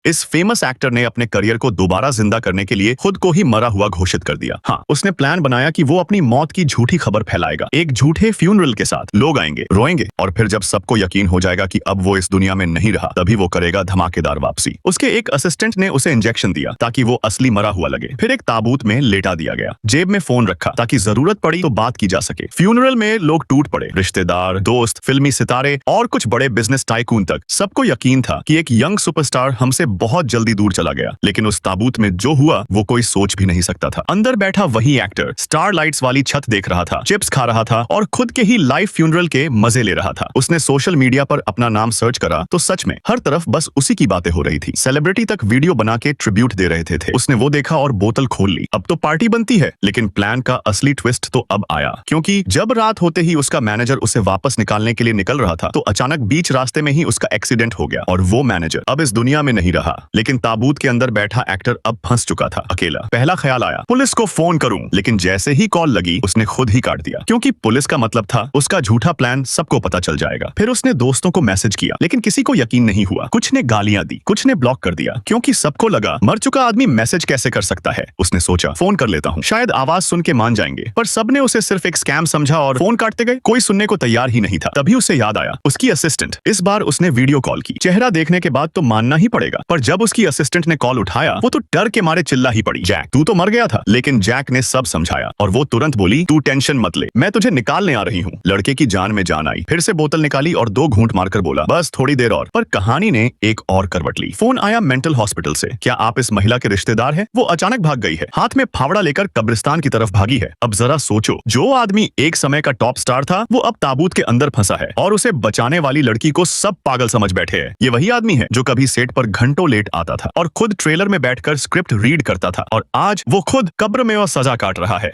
इस famous actor ने अपने करियर को दोबारा जिंदा करने के लिए खुद को ही मरा हुआ घोषित कर दिया। हाँ, उसने प्लान बनाया कि वो अपनी मौत की झूठी खबर फैलाएगा, एक झूठे फ्यूनरल के साथ। लोग आएंगे, रोएंगे, और फिर जब सबको यकीन हो जाएगा कि अब वो इस दुनिया में नहीं रहा, तभी वो करेगा धमाकेदार वापसी। उसके एक असिस्टेंट ने उसे इंजेक्शन दिया ताकि वो असली मरा हुआ लगे। फिर एक ताबूत में लेटा दिया गया, जेब में फोन रखा ताकि जरूरत पड़ी तो बात की जा सके। फ्यूनरल में लोग टूट पड़े, रिश्तेदार, दोस्त, फिल्मी सितारे और कुछ बड़े बिजनेस टाइकून तक। सबको यकीन था कि एक यंग सुपरस्टार हमसे बहुत जल्दी दूर चला गया, लेकिन उस ताबूत में जो हुआ वो कोई सोच भी नहीं सकता था। अंदर बैठा वही एक्टर स्टार लाइट्स वाली छत देख रहा था, चिप्स खा रहा था और खुद के ही लाइव फ्यूनरल के मजे ले रहा था। उसने सोशल मीडिया पर अपना नाम सर्च करा तो सच में हर तरफ बस उसी की बातें हो रही थी। सेलिब्रिटी तक वीडियो बना के ट्रिब्यूट दे रहे थे। उसने वो देखा और बोतल खोल ली। अब तो पार्टी बनती है, लेकिन प्लान का असली ट्विस्ट तो अब आया, क्योंकि जब रात होते ही उसका मैनेजर उसे वापस निकालने के लिए निकल रहा था तो अचानक बीच रास्ते में ही उसका एक्सीडेंट हो गया और वो मैनेजर अब इस दुनिया में नहीं रहा। लेकिन ताबूत के अंदर बैठा एक्टर अब फंस चुका था, अकेला। पहला ख्याल आया पुलिस को फोन करूं, लेकिन जैसे ही कॉल लगी उसने खुद ही काट दिया, क्योंकि पुलिस का मतलब था उसका झूठा प्लान सबको पता चल जाएगा। फिर उसने दोस्तों को मैसेज किया, लेकिन किसी को यकीन नहीं हुआ। कुछ ने गालियां दी, कुछ ने ब्लॉक कर दिया, क्योंकि सबको लगा मर चुका आदमी मैसेज कैसे कर सकता है। उसने सोचा फोन कर लेता हूँ, शायद आवाज सुन के मान जाएंगे, पर सबने उसे सिर्फ एक स्कैम समझा और फोन काटते गए। कोई सुनने को तैयार ही नहीं था। तभी उसे याद आया उसकी असिस्टेंट। इस बार उसने वीडियो कॉल की। चेहरा देखने के बाद तो मानना ही पड़ेगा, पर जब उसकी असिस्टेंट ने कॉल उठाया वो तो डर के मारे चिल्ला ही पड़ी, जैक तू तो मर गया था। लेकिन जैक ने सब समझाया और वो तुरंत बोली, तू टेंशन मत ले, मैं तुझे निकालने आ रही हूँ। लड़के की जान में जान आई। फिर से बोतल निकाली और 2 घूंट मारकर बोला, बस थोड़ी देर और। पर कहानी ने एक और करवट ली। फोन आया मेंटल हॉस्पिटल से। क्या आप इस महिला के रिश्तेदार हैं? वो अचानक भाग गई है, हाथ में फावड़ा लेकर कब्रिस्तान की तरफ भागी है। अब जरा सोचो, जो आदमी एक समय का टॉप स्टार था वो अब ताबूत के अंदर फंसा है और उसे बचाने वाली लड़की को सब पागल समझ बैठे हैं। ये वही आदमी है जो कभी सेट पर घंटों लेट आता था और खुद ट्रेलर में बैठकर स्क्रिप्ट रीड करता था, और आज वो खुद कब्र में और सजा काट रहा है।